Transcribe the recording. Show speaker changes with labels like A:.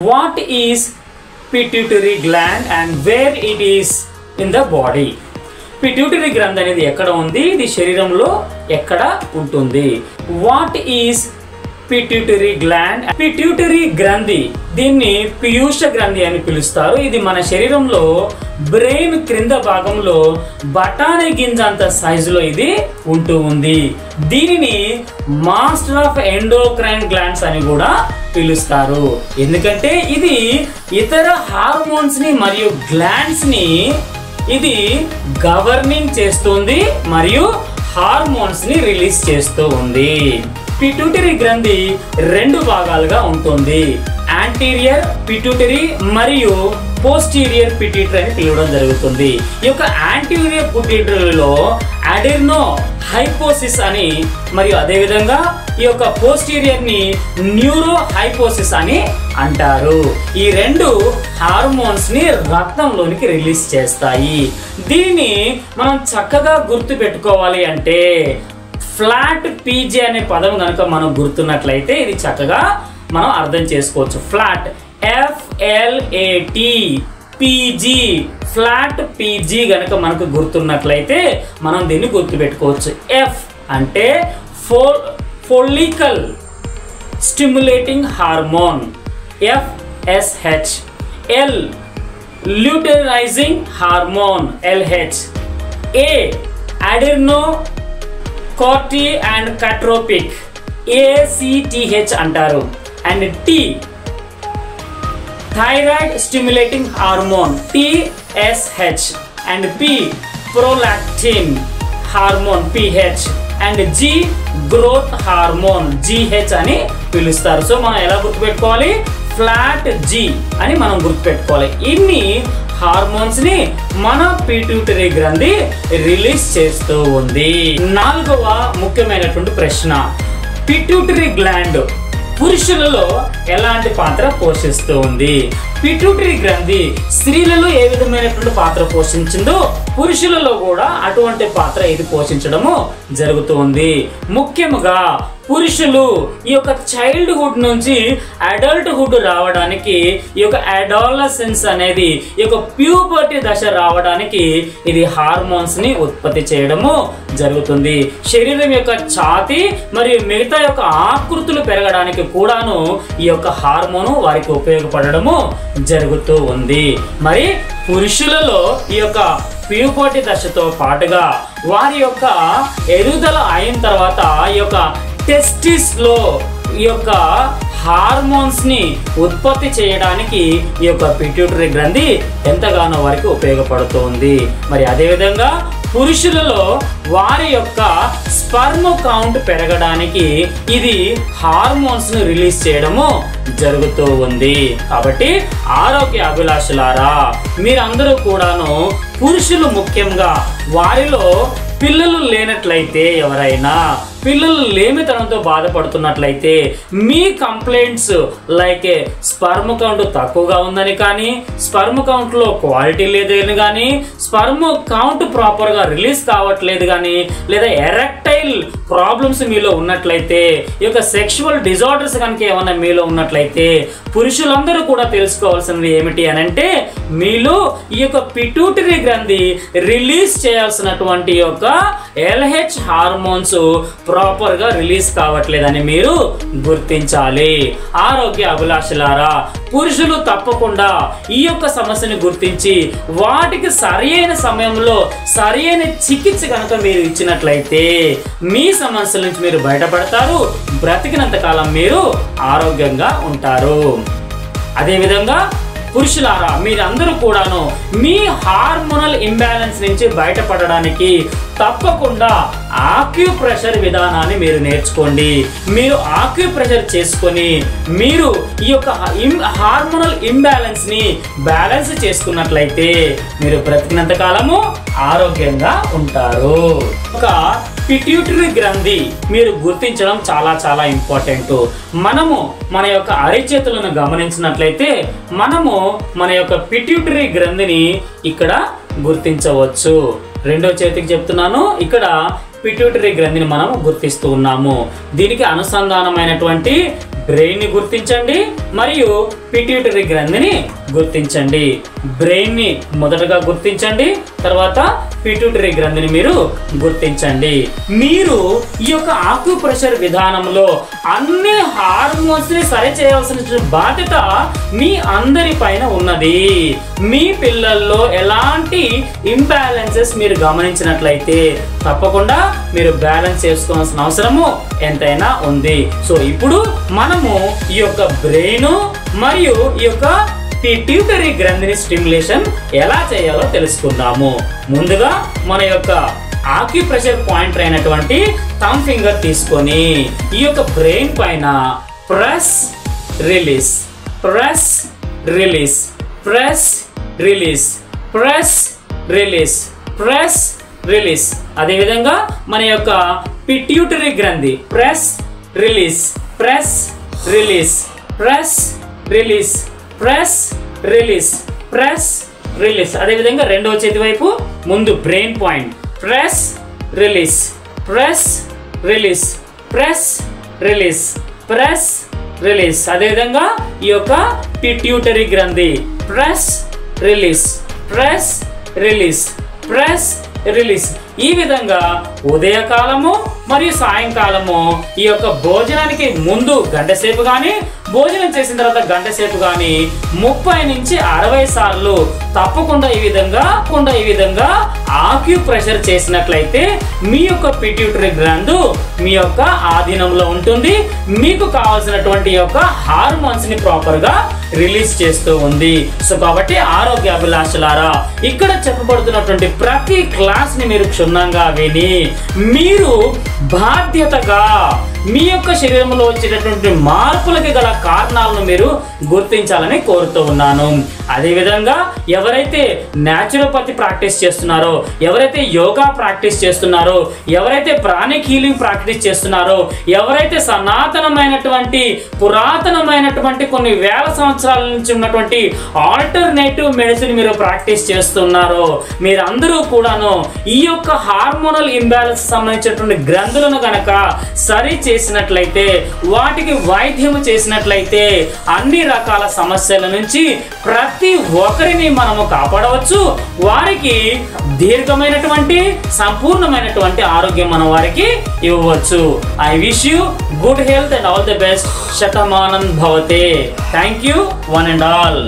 A: What is pituitary gland and where it is in the body? Pituitary gland అనేది ఎక్కడ ఉంది, ఇది శరీరంలో ఎక్కడ ఉంటుంది? What is pituitary gland? Pituitary గ్రంథి, దీన్ని పీయూష గ్రంథి అని పిలుస్తారు. ఇది మన శరీరంలో బ్రెయిన్ క్రింద భాగంలో బఠానీ గింజ అంత సైజులో ఇది ఉంటూ ఉంది. దీనిని మాస్టర్ ఆఫ్ ఎండోక్రైన్ గ్లాండ్స్ అని కూడా పిలుస్తారు. ఎందుకంటే ఇది ఇతర హార్మోన్స్ ని మరియు గ్లాండ్స్ ని ఇది గవర్నింగ్ చేస్తుంది మరియు హార్మోన్స్ ని రిలీజ్ చేస్తూ ఉంది. పిట్యూటరీ గ్రంథి రెండు భాగాలుగా ఉంటుంది. యాంటీరియర్ పిట్యూటరీ మరియు పోస్టీరియర్ పిట్యూటరీ అని పిలవడం జరుగుతుంది. ఈ యొక్క యాంటీరియర్ పిట్యూటరీలో అడెనో హైపోసిస్ అని మరియు అదేవిధంగా ఈ యొక్క పోస్టీరియర్ ని న్యూరో హైపోసిస్ అని అంటారు. ఈ రెండు హార్మోన్స్ ని రక్తంలోనికి రిలీజ్ చేస్తాయి. దీన్ని మనం చక్కగా గుర్తు పెట్టుకోవాలి అంటే ఫ్లాట్ పీజీ అనే పదం కనుక మనం గుర్తున్నట్లయితే ఇది చక్కగా మనం అర్థం చేసుకోవచ్చు. Flat FLAT PG, flat PG గనక మనకు గుర్తున్నట్లయితే మనం దీన్ని గుర్తుపెట్టుకోవచ్చు. ఎఫ్ అంటే follicle stimulating hormone FSH, L luteinizing hormone LH, A adrenocorticotropic ACTH అంటారు. And T thyroid stimulating hormone TSH, and P prolactin hormone PH, and G growth hormone GH అని పిలుస్తారు. So మనం ఎలా గుర్తుపెట్టుకోవాలి? Flat G అని మనం గుర్తుపెట్టుకోవాలి. ఇన్ని హార్మోన్స్ ని మన పిట్యూటరీ గ్రంథి రిలీజ్ చేస్తూ ఉంది. నాలుగవ ముఖ్యమైనటువంటి ప్రశ్న, పిట్యూటరీ గ్లాండ్ పురుషులలో ఎలాంటి పాత్ర పోషిస్తూ ఉంది? పిట్యూటరీ గ్రంథి స్త్రీలలో ఏ విధమైనటువంటి పాత్ర పోషించిందో పురుషులలో కూడా అటువంటి పాత్ర ఇది పోషించడము జరుగుతుంది. ముఖ్యముగా పురుషులు ఈ యొక్క చైల్డ్హుడ్ నుంచి అడల్ట్హుడ్ రావడానికి, ఈ యొక్క అడాలసెన్స్ అనేది ఈ యొక్క ప్యూబర్టీ దశ రావడానికి ఇది హార్మోన్స్ ని ఉత్పత్తి చేయడము జరుగుతుంది. శరీరం యొక్క ఛాతీ మరియు మిగతా యొక్క ఆకృతులు పెరగడానికి కూడాను ఈ యొక్క హార్మోను వారికి ఉపయోగపడము జరుగుతూ ఉంది. మరి పురుషులలో ఈ యొక్క ప్యూబర్టీ దశతో పాటుగా వారి యొక్క ఎదుగుదల అయిన తర్వాత ఈ యొక్క టెస్టిస్ లో ఈ యొక్క హార్మోన్స్ ని ఉత్పత్తి చేయడానికి ఈ యొక్క పిట్యూటరీ గ్రంథి ఎంతగానో వారికి ఉపయోగపడుతుంది. మరి అదేవిధంగా పురుషులలో వారి యొక్క స్పర్మ్ కౌంట్ పెరగడానికి ఇది హార్మోన్స్ ను రిలీజ్ చేయడము జరుగుతూ ఉంది. కాబట్టి ఆరోగ్య అభిలాషులారా, మీరందరూ కూడాను పురుషులు ముఖ్యంగా వారిలో పిల్లలు లేనట్లయితే, ఎవరైనా పిల్లలు లేమితనంతో బాధపడుతున్నట్లయితే, మీ కంప్లైంట్స్ లైక్ స్పర్మ్ కౌంట్ తక్కువగా ఉందని కానీ, స్పర్మ్ కౌంట్ లో క్వాలిటీ లేదని కానీ, స్పర్మ్ కౌంట్ ప్రాపర్ గా రిలీజ్ కావట్లేదు కానీ, లేదా ఎరెక్టైల్ ప్రాబ్లమ్స్ మీలో ఉన్నట్లయితే, ఈ యొక్క సెక్షువల్ డిజార్డర్స్ కనుక ఏమన్నా మీలో ఉన్నట్లయితే, పురుషులందరూ కూడా తెలుసుకోవాల్సినది ఏమిటి అని అంటే, మీలో ఈ యొక్క పిట్యూటరీ గ్రంథి రిలీజ్ చేయాల్సినటువంటి యొక్క LH హార్మోన్స్ ప్రాపర్ గా రిలీజ్ కావట్లేదని మీరు గుర్తించాలి. ఆరోగ్య అభిలాషులారా, పురుషులు తప్పకుండా ఈ యొక్క సమస్యను గుర్తించి వాటికి సరైన సమయంలో సరైన చికిత్స కనుక మీరు ఇచ్చినట్లయితే మీ సమస్యల నుంచి మీరు బయటపడతారు. బ్రతికినంత కాలం మీరు ఆరోగ్యంగా ఉంటారు. అదేవిధంగా పురుషులారా, మీరందరూ కూడాను మీ హార్మోనల్ ఇంబ్యాలెన్స్ నుంచి బయటపడడానికి తప్పకుండా ఆక్యుప్రెషర్ విధానాన్ని మీరు నేర్చుకోండి. మీరు ఆక్యుప్రెషర్ చేసుకొని మీరు ఈ యొక్క హార్మోనల్ ఇంబ్యాలెన్స్ ని బ్యాలెన్స్ చేసుకున్నట్లయితే మీరు బ్రతికినంత కాలము ఆరోగ్యంగా ఉంటారు. ఒక పిట్యూటరీ గ్రంథి మీరు గుర్తించడం చాలా చాలా ఇంపార్టెంట్. మనము మన యొక్క అరిచేతులను గమనించినట్లయితే మనము మన యొక్క పిట్యూటరీ గ్రంథిని ఇక్కడ గుర్తించవచ్చు. రెండో చేతికి చెప్తున్నాను, ఇక్కడ పిట్యూటరీ గ్రంథిని మనం గుర్తిస్తూ ఉన్నాము. దీనికి అనుసంధానమైనటువంటి బ్రెయిన్ ని గుర్తించండి మరియు పిట్యూటరీ గ్రంథిని గుర్తించండి. బ్రెయిన్ ని మొదటగా గుర్తించండి, తర్వాత పిట్యూటరీ గ్రంథిని మీరు గుర్తించండి. మీరు ఈ యొక్క ఆక్యుప్రెషర్ విధానంలో అన్ని హార్మోన్స్ ని సరి చేయాల్సిన బాధ్యత మీ అందరి పైన ఉన్నది. మీ పిల్లల్లో ఎలాంటి ఇంబ్యాలెన్సెస్ మీరు గమనించినట్లయితే తప్పకుండా మీరు బ్యాలెన్స్ చేసుకోవాల్సిన అవసరము ఎంతైనా ఉంది. సో ఇప్పుడు మనము ఈ యొక్క బ్రెయిన్ మరియు ఈ యొక్క పిట్యూటరీ గ్రంథిని స్టిమ్యులేషన్ ఎలా చేయాలో తెలుసుకుందాము. ముందుగా మన యొక్క ఆక్యుప్రెషర్ పాయింటర్ అయినటువంటి థంబ్ ఫింగర్ తీసుకొని ఈ యొక్క బ్రెయిన్ పైన press release, press release, press release, press release, press release. అదేవిధంగా మన యొక్క పిట్యూటరీ గ్రంథి press release, press release, press release, press release, press release. అదేవిధంగా రెండవ చేతి వైపు ముందు brain point press release, press release, press release, press release. అదేవిధంగా ఈ యొక్క పిట్యూటరీ గ్రంథి press release, press release, press release. ఈ విధంగా ఉదయకాలము మరియు సాయంకాలము ఈ యొక్క భోజనానికి ముందు గంట సేపు కానీ భోజనం చేసిన తర్వాత గంట సేపు కానీ 30 నుంచి 60 సార్లు తప్పకుండా ఈ విధంగా ఆక్యుప్రెషర్ చేసినట్లయితే మీ యొక్క పిట్యూటరీ గ్రంథు మీ యొక్క ఆధీనంలో ఉంటుంది. మీకు కావాల్సినటువంటి యొక్క హార్మోన్స్ ని ప్రాపర్ గా రిలీజ్ చేస్తూ ఉంది. సో కాబట్టి ఆరోగ్య అభిలాషలారా, ఇక్కడ చెప్పబడుతున్నటువంటి ప్రతి క్లాస్ ని మీరు క్షుణ్ణంగా విని మీరు బాధ్యతగా మీ యొక్క శరీరంలో వచ్చేటటువంటి మార్పులకి గల కారణాలను మీరు గుర్తించాలని కోరుతూ ఉన్నాను. అదేవిధంగా ఎవరైతే న్యాచురోపతి ప్రాక్టీస్ చేస్తున్నారో, ఎవరైతే యోగా ప్రాక్టీస్ చేస్తున్నారో, ఎవరైతే ప్రాణిక్ హీలింగ్ ప్రాక్టీస్ చేస్తున్నారో, ఎవరైతే సనాతనమైనటువంటి పురాతనమైనటువంటి కొన్ని వేల సంవత్సరాల నుంచి ఉన్నటువంటి ఆల్టర్నేటివ్ మెడిసిన్ మీరు ప్రాక్టీస్ చేస్తున్నారో, మీరందరూ కూడాను ఈ యొక్క హార్మోనల్ ఇంబ్యాలెన్స్ సంబంధించినటువంటి గ్రంథులను గనక సరి చేసినట్లయితే, వాటికి వైద్యము చేసినట్లయితే అన్ని రకాల సమస్యల నుంచి ప్రతి ఒక్కరిని మనము కాపాడవచ్చు. వారికి దీర్ఘమైనటువంటి సంపూర్ణమైనటువంటి ఆరోగ్యం మనం వారికి ఇవ్వవచ్చు. I wish you good health and all the best. శతమానం భవతే. Thank you one and all.